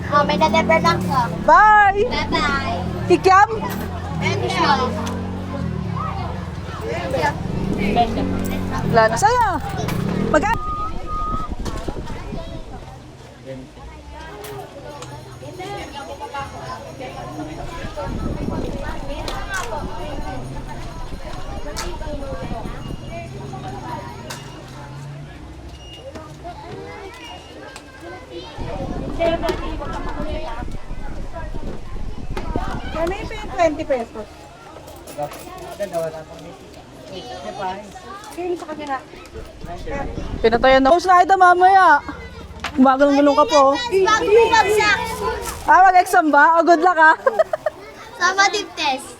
Oh, may na-deliver lang ko. Bye! Bye-bye. Kikiam? And show. Wala na sa'yo. Magkano? Ano yung 20 pesos? Pinatayan na. Tapos na kita mamaya. Gumagalong-gulong ka po. Bago mo bagsak. Ah, mag-exam ba? O, good luck ah. Summative test.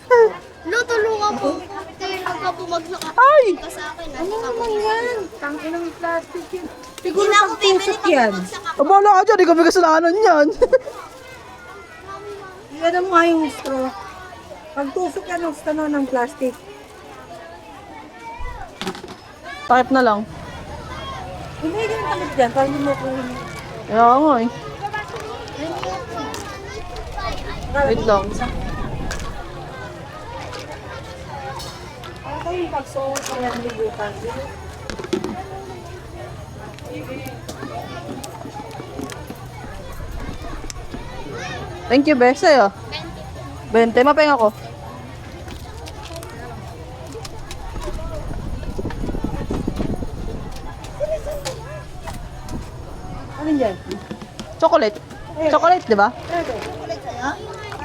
Tulungan po. Kaya ka bumagsak ako. Ay! Sa akin, ano naman yan? Tangin ng plastic yun. Siguro pag tusok yan. Abala ka dyan, di kami kasalanan yan. Iyan mo nga yung straw. Pag tusok yan ng straw ng plastic. Takip na lang. Hindi yung takip dyan, para hindi mo kuhin. Kaya nga eh. Wait lang. Ano yung pagsuot ko yan libutan? Thank you, Bes. Sa'yo. 20. Mapeng ako. Ano yan? Chocolate. Chocolate, di ba? Chocolate sa'yo?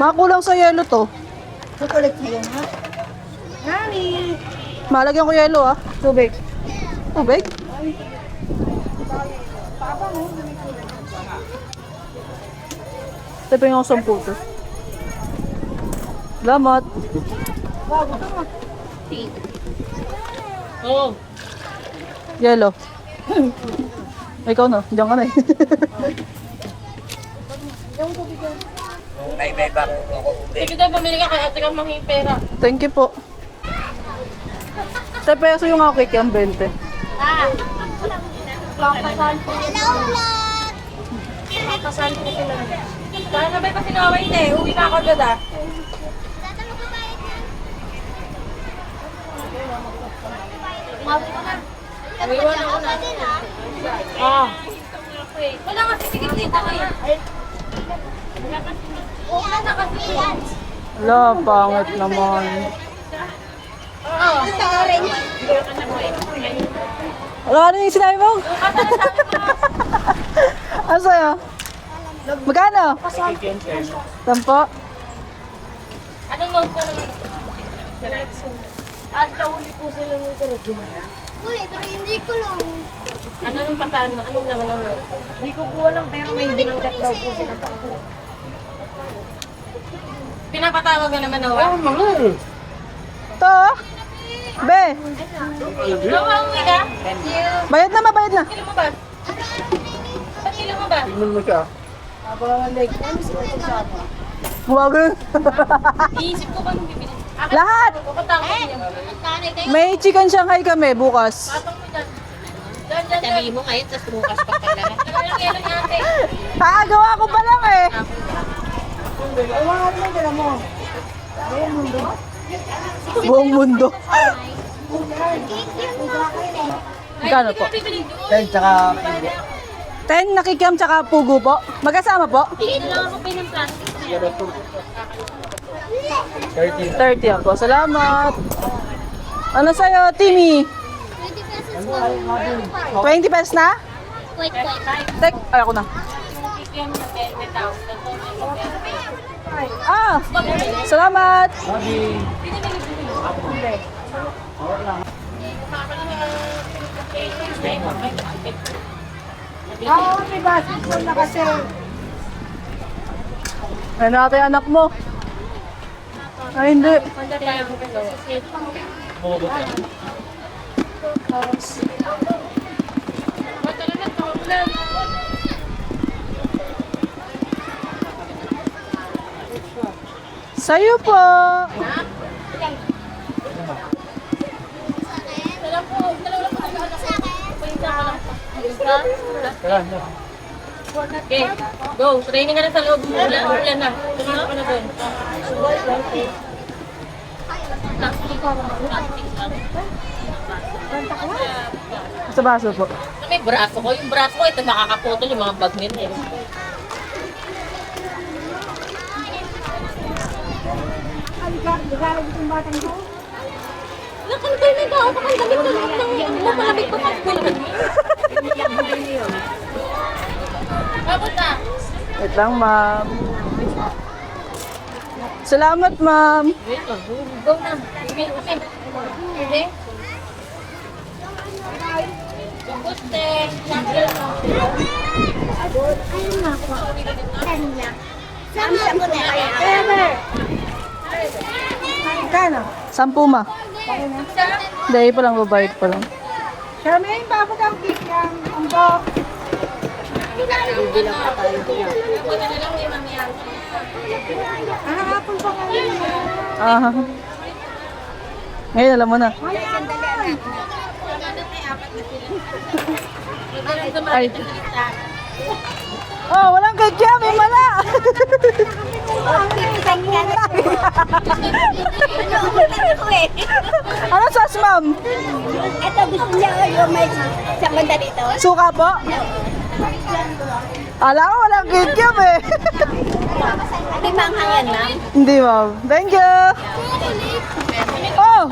Makakulang sa yelo to. Chocolate sa'yo nga. Nani? Malagyan ko yelo ah. Tubig. Tubig? Ito pa yung 10 to. Salamat. Wow, gusto mo. Oo. Yelo. Ikaw na, diyan ka na eh. Sige tayo, pamili ka kaya ate kang manging pera. Thank you po. 10 peso yung ako kay 20. Ah. Papasal po. Hello, vlog! Papasal ko sila. Kaya sabay pa sinaway na eh. Uwi na ako agad ah. Uwiwan ako na. Ah. Wala kasi sigit dito ngayon. Wala na kasi yan. Wala, pangit naman. Oo. Wala ka na yung sinabi mo? Ano sa'yo? Magkano? 10 po? Anong load ko naman? At kauli po sila ng sarap. Uy, pero hindi ko lang. Ano nung patano? Anong naman ang load? Hindi ko po alam, pero may binangkat daw po sila. Pinapatawag na naman ako. Ito ah. Be, Gawa uwi ka? bayad na, mabayad na. Kilo mo ba? Ba't kilo mo ba? Huwag. Iisip ko ba nung bibili? Lahat. Kapatawag ko niya. Kanay kayo. May chicken Shanghai kami bukas. Patong ko dyan. Dyan. Sabihin mo ngayon, tapos bukas pa pala. Talagang yelo niya ate. Kakagawa ko pa lang eh. Ay, wala naman, dala mo. Ayun, mundo. Buong mundo. Magkano po? 10 nakikiam tsaka pugo po. Magkasama po? Tingin lang ako ng plastic. 30 po. Salamat. Ano sa'yo, Timmy? 20 pesos po. 20 pesos na? Wait. Tek, ay ako na. Ah, salamat. Oo, may basketball na kasi. Ay, natin anak mo. Ay, hindi. Sa'yo po. Okay, go. Training ka na sa loob. Ulan na. Tumalak ka na doon. Sa baso po. May braso ko. Yung braso ko, ito makakaputol yung mga bag nila eh. Ligalig itong batang ko. Nakantay na ikaw. Nakantay na ikaw. Mapalamig pa pa. Kapunta. Wait lang, ma'am. Salamat, ma'am. Wait lang. Go na. Okay. Okay. Okay. Guste. Ayun na po. Kanya. Saan siya po na kaya? Kano? 10 ma. Okay na. Dahil pa lang, babayad pa lang. Charmaine, babag ang cake yan. Ang box. Ah, apple pa ngayon. Ah. Ngayon, alam mo na. Ay. Oh, walang kaya, may mala. Ano sauce, ma'am? Ito gusto niya yung may sa banda dito. Suka po? Ala ko, walang kikiam eh. Di ba ang hangyan, ma'am? Hindi, ma'am. Thank you. Oh,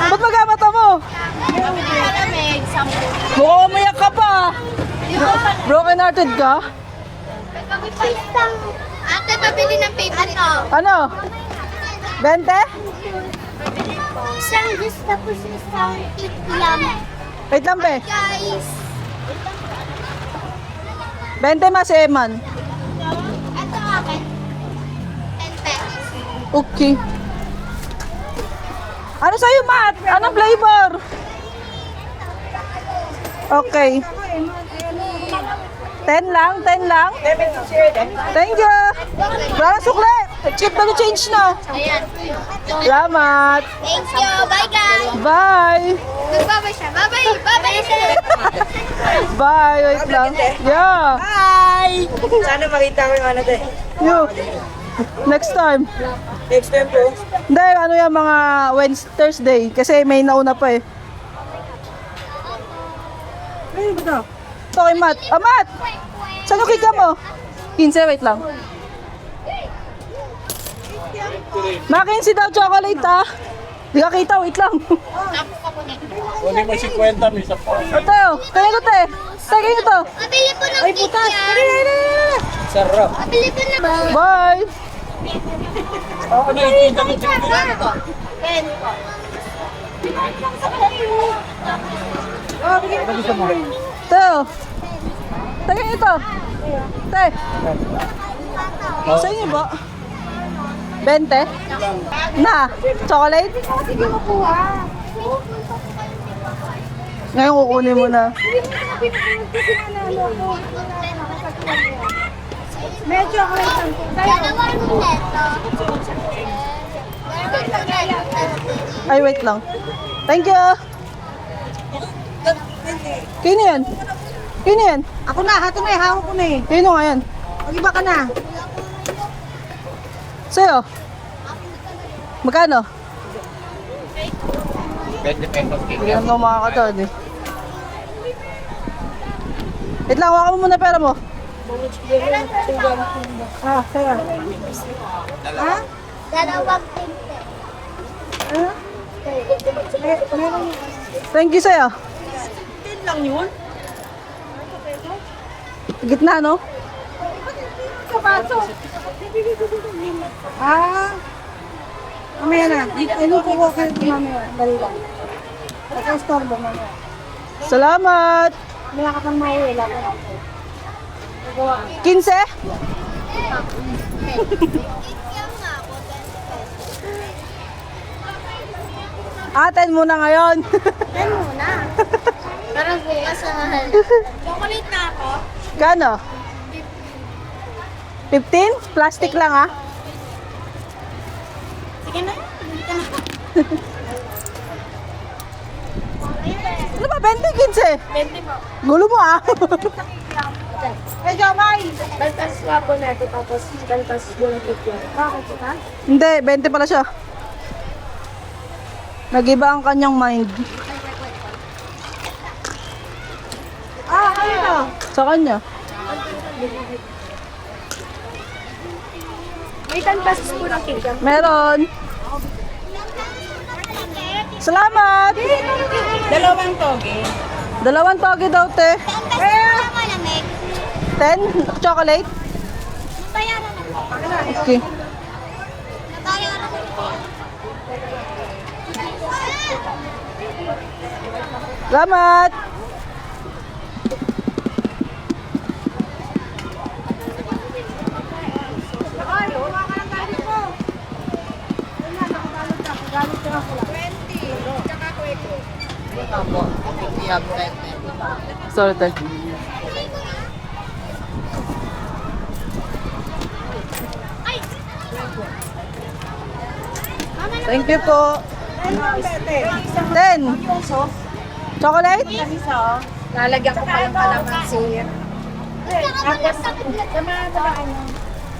ba't magamata mo? Malamig, sampo. Mukhang umiyak ka pa. Broken hearted ka? Ate, pabili ng paper. Ano? 20? Isang juice tapos isang itlam. Wait lang, be. Guys, 20 mas Eman. ito akin. 10 pesos. Okay. Ano sa'yo, Matt? Anong flavor? Okay. 10 lang? 10 lang? Thank you. Wala sukle. Chip na change na. Ayan. Salamat. Thank you. Bye, guys. Bye. Magbabay siya. Bye-bye. Bye-bye siya. Bye. Wait lang. Yeah. Hi! Sana makita ko yung ano to eh. You. Next time. Next time po. Hindi, ano yung mga Wednesday, Thursday. Kasi may nauna pa eh. Ano ba to? Ito kay Matt. Ah, Matt! Saan yung kika mo? 15, wait lang. Makin daw chocolate ah. Di ka kita, wait lang. Kunin mo 50, may isa pa. Ito, kaya ko te. Kaya ito. Pabili po ng cake yan. Sarap. Pabili po ng... Bye! Ano yung kita mo? Pen. Ito. Kaya ito. Te. Sa inyo ba? 20? Na, chocolate? Sige mo po ha. Ngayon kukunin mo na. Medyo ako lang. Dalawang neto. Ay, wait lang. Thank you! Kino yan? Kino yan? Ako na, hato na eh. Hawak ko na eh. Kino nga yan? Mag-iba ka na. Sa'yo? Magkano? 20 pesos Hindi naman makakataon eh. Wait lang, hawakan mo muna pera mo. Ah, sa'yo. Ha? Dalawang tinte. Ano? Meron. Thank you sa'yo. 10 lang yun? Gitna, no? Kapasok. Ah. Mamaya na. Ano ko ko kayo mamaya? Dali lang. Naka-store ba mamaya? Salamat! Wala ka pang mauwi. Wala ka. 15? Aten muna ngayon. Yan muna. Parang bukas na mahal. Chocolate na ako. Kano? 15? Plastic lang ah. Sige na. Bili ka na. Ano ba? 20, 15? 20 mo. Gulo mo ah. Eh, Jomay! Kaltas nga po natin, tapos kaltas yung picture. Bakit ka? Hindi, 20 pala siya. Nag-iba ang kanyang mind. Ano? Sa kanya. May kaltas po ng kingdom. Meron. Salamat! Dalawang toge. Dalawang toge daw, te. Malamig. 10 chocolate. Bayaran ako. Okay. Bayaran ako. Salamat! Sorry, te. Thank you po. 10. Chocolate? Lalagyan ko pa yung kalamansi.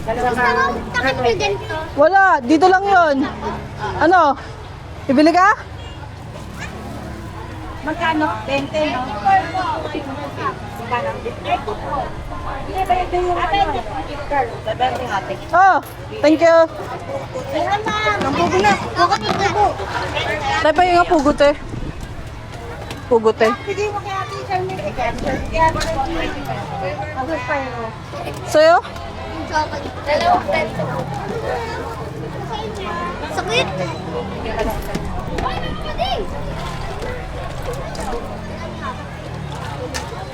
Takot mo din to. Wala, dito lang yon. Ano? Bibili ka? Magkano? 20, no? Oh, thank you. Ang pugo na. Tayo pa yung pugot eh. Pugot eh. Bigay mo kay Ate Charmy. Agos pa yun. Sa'yo? Dalawang peso. Sakit.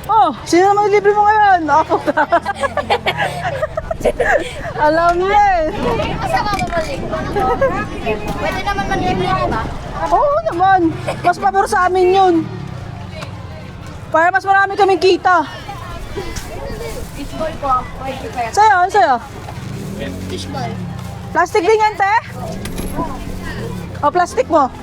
Oh, sino naman libre mo ngayon? Ako. Alam niya eh. Masama mo mali. Pwede naman manlibre, di ba? Oo naman. Mas pabor sa amin yun. Para mas marami kaming kita. Fishball ko. Sa'yo, ano sa'yo? Fishball. Plastic din yan, te? O, plastic mo.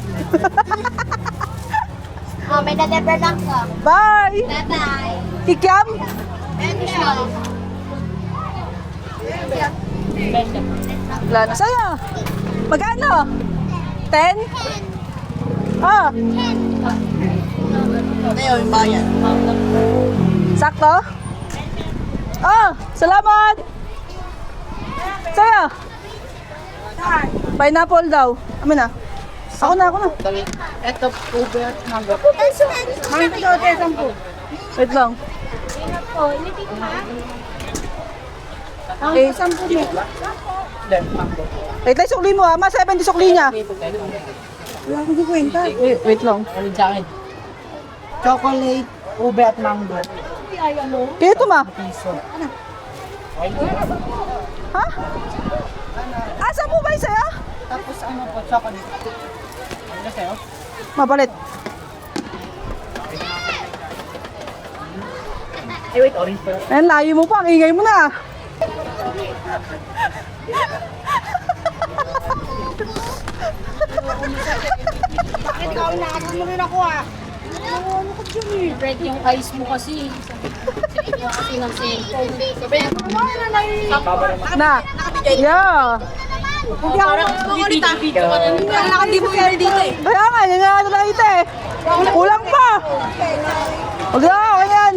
Oh, may na-deliver lang ko. Bye! Bye-bye. Kikiam? Fishball. Wala na. Sa'yo? Magkano? 10? Ah. Sakto? Ah, salamat! Sa'yo? Pineapple daw. Amin na. Ako na. Ito, ube at mangga. Mangga to, te, 10. Wait lang. Eh, 10 niya. Wait lang, sukli mo ha. Ma, 70 sukli niya. Wala ko kwenta. Wait lang. Chocolate, ube at mango. Kaya ito ma. Ha? Asa mo ba yung sa'yo? Tapos ano po, chocolate. Ano sa'yo? Mapalit. Eh, wait, orange pa. Ayan, layo mo pa. Ang ingay mo na. Bakit ikaw inaagad mo rin ako ah? Ano ko dyan eh? Break yung eyes mo kasi. Sakit mo kasi ng cellphone. Na. Yeah. Hindi ako makukulit ah. Hindi mo yun dito eh. Kaya nga, yan nga ito lang ito eh. Kulang pa. Huwag na, okay yan.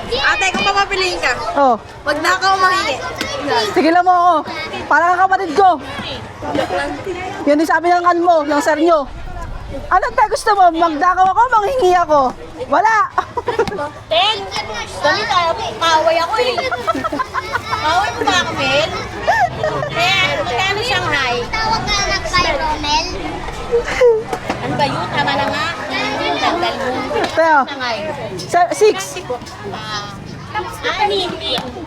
Ate, kung papapiliin ka, Oh, wag na ako mahingi. sige lang mo ako. Parang ang kapatid ko. Yan din sabi ng kan mo, ng sir nyo. Ano tayo gusto mo? Magdakaw ako, manghingi ako. Wala. Dali tayo, kaway ako eh. Kaway mo ba ako, Mel? Magkano Shanghai? Tawag ka na kay Romel. Ano ba yun? Tama na nga. Tandal mo. Tayo. Shanghai. 6. Anim.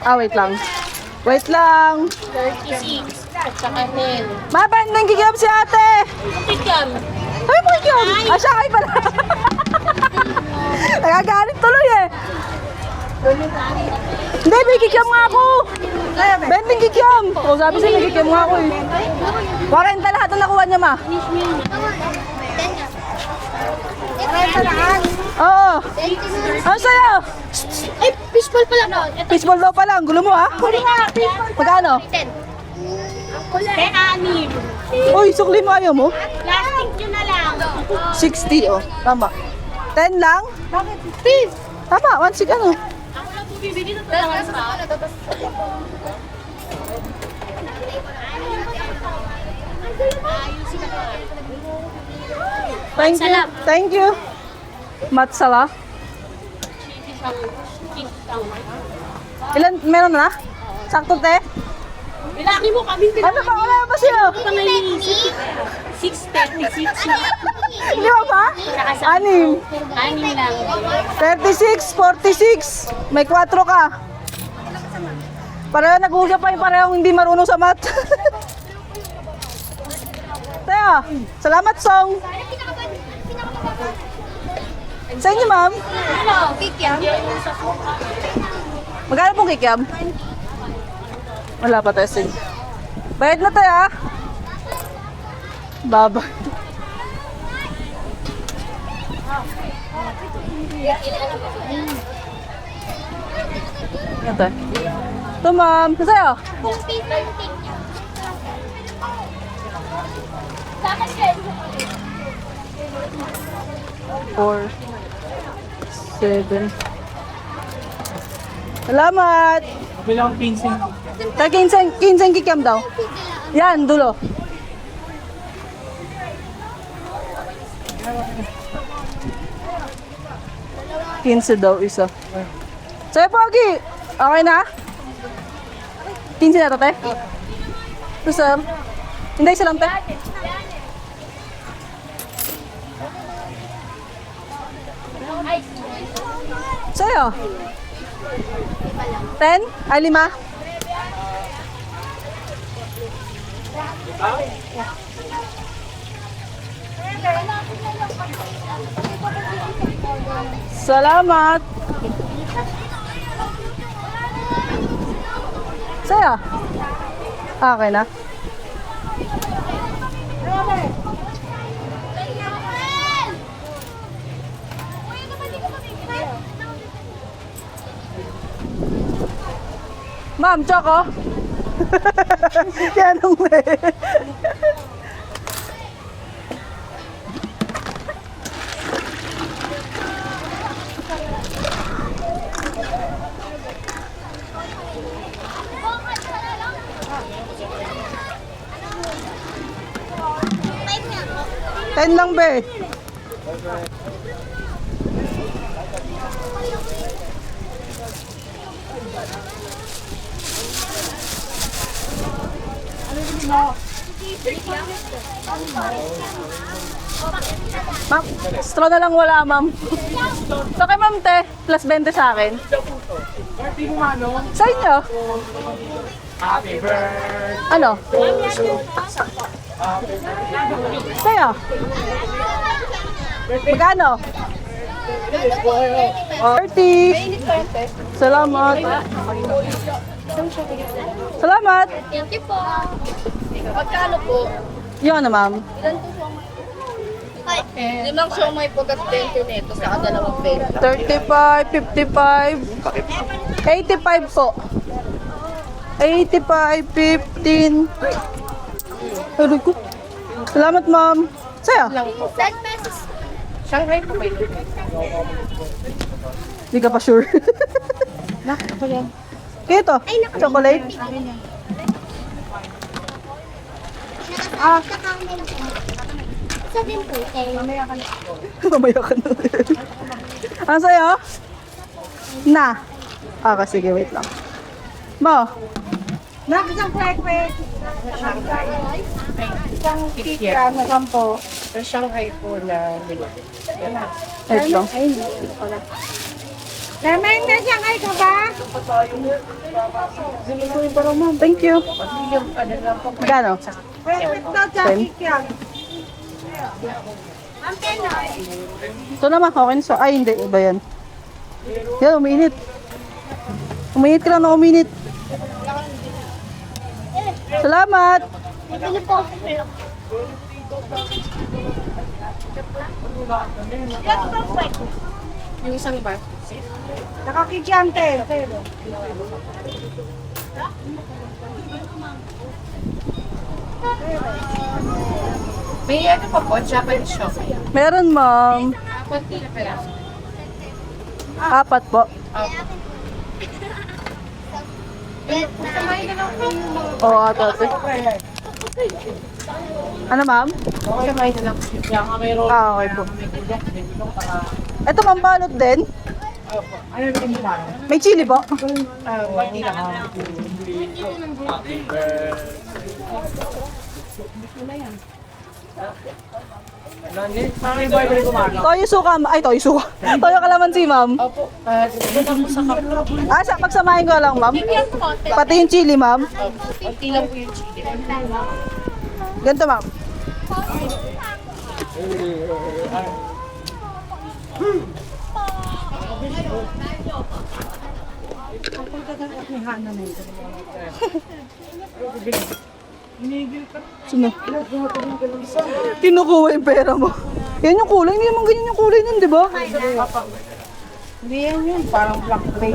Ah, wait lang. Wait lang. 36. At saka 10. Mapan, nanggigilap si ate. Tigyam. Ay, mo yun. Ah, siya kayo pala. Nagagalit tuloy eh. Hindi, may kikiam nga ako. 20 kikiam. O, sabi sa'yo, may kikiam nga ako eh. 40 lahat ang nakuha niya, ma. 10 nga. Renta lahat. Oo. Ano sa'yo? Ay, fishball pala po. Ito. Fishball daw pala. Ang gulo mo ha. Magkano? 10. 10 Uy, sukli mo ayaw mo? Plastic nyo na lang. 60 oh. Tama. 10 lang? Bakit? Tama, 1 ano? Ako lang po bibili na talaga sa Thank you. Matsala. Ilan, meron na? Sakto te? Bilaki mo kami. Ano ba? Wala ba sa'yo? 636. Hindi ba ba? Anim. Anim lang. 36, 46. May 4 ka. Pareho nag-uusap pa yung parehong hindi marunong sa math. Taya, salamat Song. Sa inyo ma'am. Ano? Kikiam? Magkano pong kikiam? Wala pa testing. Bayad na tayo ah. Baba. Ito. Ito ma'am. Sa'yo? Four. 7. Salamat! Bilang 15. Tayo 15 kikiam daw. Yan, dulo. Kinse daw isa. Sa'yo, Pogi! Okay na? 15 na ito, te? Ito, sir. Hindi, isa lang, te. Sa'yo? 10? Ay, 5? Salamat! Sa'yo? Okay na? Ma'am, Choco? Yan ang may. Ten lang be. Ma'am, straw na lang wala, ma'am. So kay ma'am te, plus 20 sa akin. Sa inyo? Happy birthday. Ano? Sa'yo? Magkano? 30. Salamat. Salamat. Thank you po. Magkano po? Yung ano, ma'am? Limang siomay po kat 20 nito sa dalawang pera. 35, 55, 85 po. 85, 15. Aray ko. Salamat, ma'am. Sa'yo? 10 pesos. Shanghai po ba ito? Hindi ka pa sure. Kaya ito, chocolate. Sa din po, Mamaya ka na. Ano sa'yo? Na. Ah, sige, wait lang. Mo. Nak, isang kwek-kwek. Isang kika na sampo. Sa Shanghai po na Wait lang. Lemeng na siya kayo ka ba? Thank you. Magkano? Kwek-kwek daw siya Ten. kika. Ito naman, okay na siya. Ay, hindi. Iba yan. Yan, uminit. Uminit ka lang na uminit. Salamat! bibili po ako. Yung isang bar. Nakakikyante. May ano pa po, Japanese shop. Meron, ma'am. Kunti na pera. 4 po. Samayin na lang po yung mga... Oo, ate. Ano, ma'am? Samayin na lang po. Kaya nga mayroon. Okay po. Ito, ma'am, balot din. Ano yung ba? May chili po. Kunti na lang. Toyo suka. Ay, toyo suka. Toyo kalamansi, ma'am. Opo. Doon ako sa kapro. Pagsamahin ko lang, ma'am. Bigyan ko konti. Pati yung chili, ma'am. Kunti lang po yung chili. Ganito, ma'am. Sino? Kinukuha yung pera mo. Yan yung kulay. Hindi naman ganyan yung kulay nun, di ba? Hindi yan yun. Parang black plate.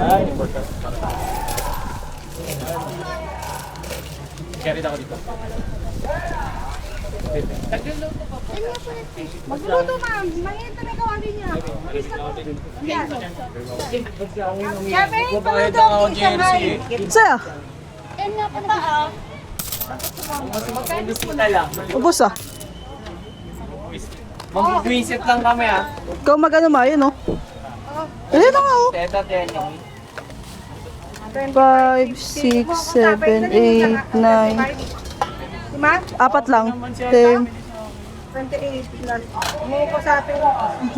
Carry ako dito. Magluto, ma'am. Maliit na kawali niya. Yan. Sabi, Babayad paluto lang ako ang isang GMC. hay. Sa'yo. Bisita lang. Ubus ah. Mag-visit lang kami ah. Ikaw mag-ano ma, yun oh. Ayun na nga oh. Teta, teta. 5, 6, 7, 8, 9. Diba? 4 lang. 10. 28 plus. Umuko sa atin.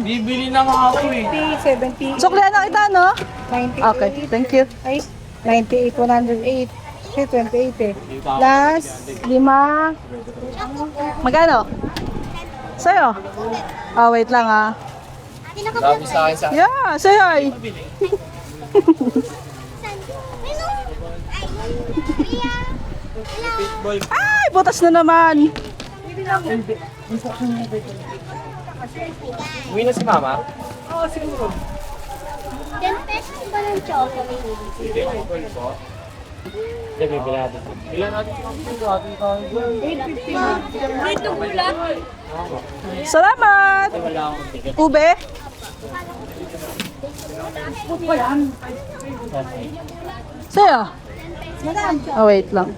Bibili na nga ako eh. 50, 70, Suklihan na kita, no? 98. Okay, thank you. Ay, 98, 108. Kasi 28 eh. Plus, 5. Magkano? Sa'yo? Ah, wait lang ah. Sabi sa akin sa... Yeah, sa'yo ay. Ay, butas na naman. Uwi na si mama? 10 pesos ba ng chocolate? Hindi, okay po. Hindi, bibili natin. Ilan natin Salamat. wala akong ticket. Ube. Sa'yo? Ah, wait lang.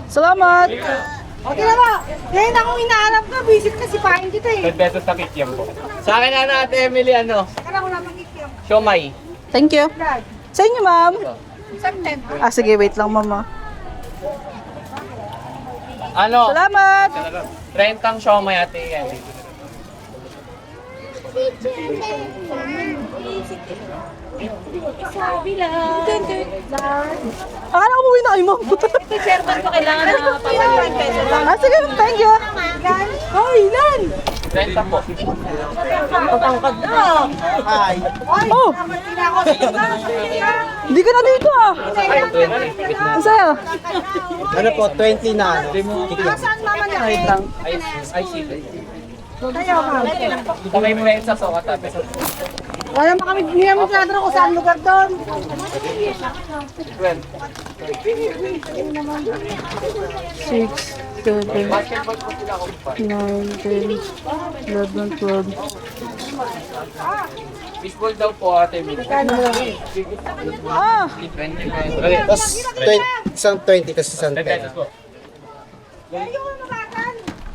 Salamat. Okay na ba? Ngayon akong inaarap ka. Visit kasi pahin kita eh. 10 pesos na kikiam po. Sa akin na natin, Emily, ano? Kaya ko lang magkikiyam. Siomay. Thank you. Dad. Sa inyo, ma'am. Isang 10. Ah, sige, wait lang, mama. Ano? Salamat. 30 ang siomay ate Emily. Akala ko umuwi na kayo, ma'am. Ito, Sherman pa kailangan na papalitan peso lang. Ah, sige, thank you. Ay, ilan? 30 po. Ay, Oh, hindi na ako sa hindi ka na dito ah. Ang sa'yo? Ano po, 20 na ano? Saan mama niya? Wait lang. Ay, sige. Tayo, ma'am. Kamay mo yan sa sokat ate. Wala mo kami, hindi naman tinaturo kung saan lugar doon. 12. 6, 7, Basketball po sila ako pa. 9, 10, 11, 12. Baseball daw po ate Emily. Ah, 20 pesos. Tapos, isang 20, tapos isang 10 pesos 10. po.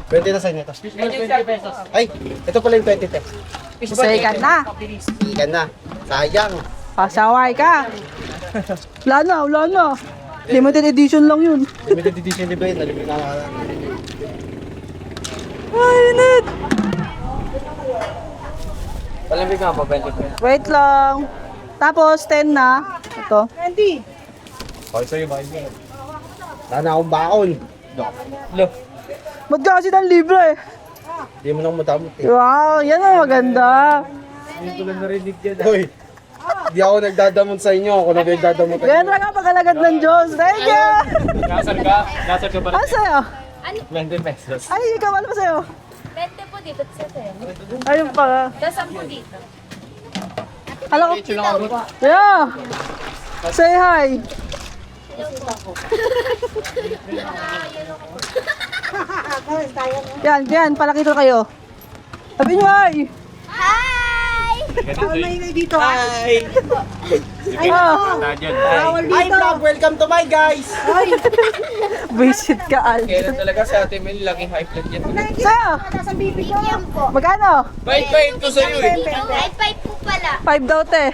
20 na sa inyo. Tapos, 20 pesos. ay, ito pala yung 20 pesos. masaya ka na. Ikan na. Sayang. Pasaway ka. Wala na. Limited edition lang yun. Limited edition di ba yun? Ay, init. Palamig nga po, 20 pesos. Wait lang. Tapos, 10 na. Ito. 20. Okay, sa'yo ba? Wala na akong baon. Look. Ba't ka kasi ng libre? Hindi mo nang madamot eh. Wow, yan ang maganda. Hindi ko lang narinig yan. Hoy, di ako nagdadamot sa inyo. Ako nagdadamot sa Ganyan inyo. talaga pag-alagad ng Diyos. Thank you. Gasar ka? Gasar ka ba? Ano sa'yo? 20 pesos. Ay, ikaw, ano ba sa'yo? 20 po dito sa sa'yo. Ayun pala. Tapos 10 dito. Alam ko. Yeah. Say hi. Yan, palakito kayo. Sabi nyo hi. Hi! Bawal na ingay dito, ha? Ah, Bawal Hi dito. vlog! Welcome to my guys! visit ka, Al. Kailan talaga sa Ate Mel, laging high blood yan. Sa'yo, Nasa bibi ko. Yan po. magkano? Bait-bait ko sa'yo eh. Ay, 5 po pala. 5 daw, te.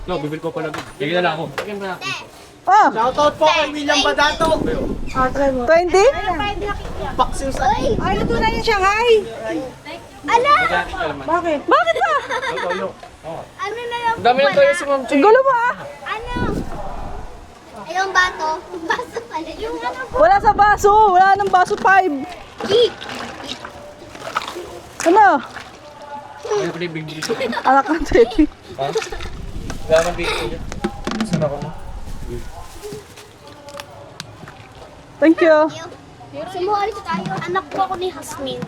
No, bibili ko pala. Bigyan na lang ako. Oh, Shoutout po kay William Badato. Ah, try mo. 20? Paksiw sa... Uy! Ay, luto na yung Shanghai. Ala! Bakit? Bakit ba? Ano na lang po Dami lang tayo pala? si Ma'am Che. Gulo mo ah. Ano? Ayong bato. Baso pala. Yung ano po. Wala sa baso. Wala nang baso 5. Geek. Ano? Ayun pala yung bibili ko. Anak ng Teddy. Wala nang bibili ko. Saan ako mo? Thank you. Sumuha ulit tayo. Anak po ako ni Hasmin.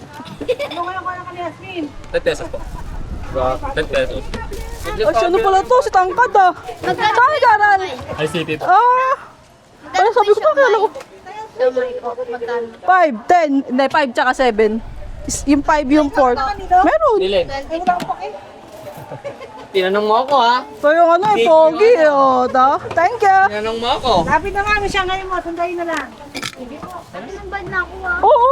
Ano ka lang ka ni Yasmin? 10 pesos po. 10 pesos. Ay, sino pala to? Si Tangkad ah. Saan nag-aral? Ay, city to. Ah. Ano sabi ko pa? Kaya ko. Damay po. Magkano? 5, 10. Hindi, 5 tsaka 7. Yung 5 yung 4. Meron. Dilin. Ay, wala akong pake. Tinanong mo ako ha. So yung ano eh, pogi eh. Oh, ta. Thank you. Tinanong mo ako. Lapit na nga, ano Shanghai mo. Sundayin na lang. Sinambad na ako ah. Oo.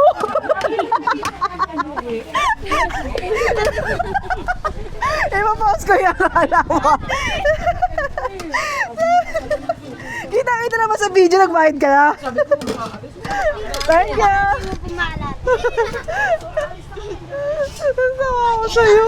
Ipapost ko yung akala mo. Kita-kita naman sa video, nagbayad ka na. Thank you. Hindi mo pumalat. Nasawa ko sa'yo.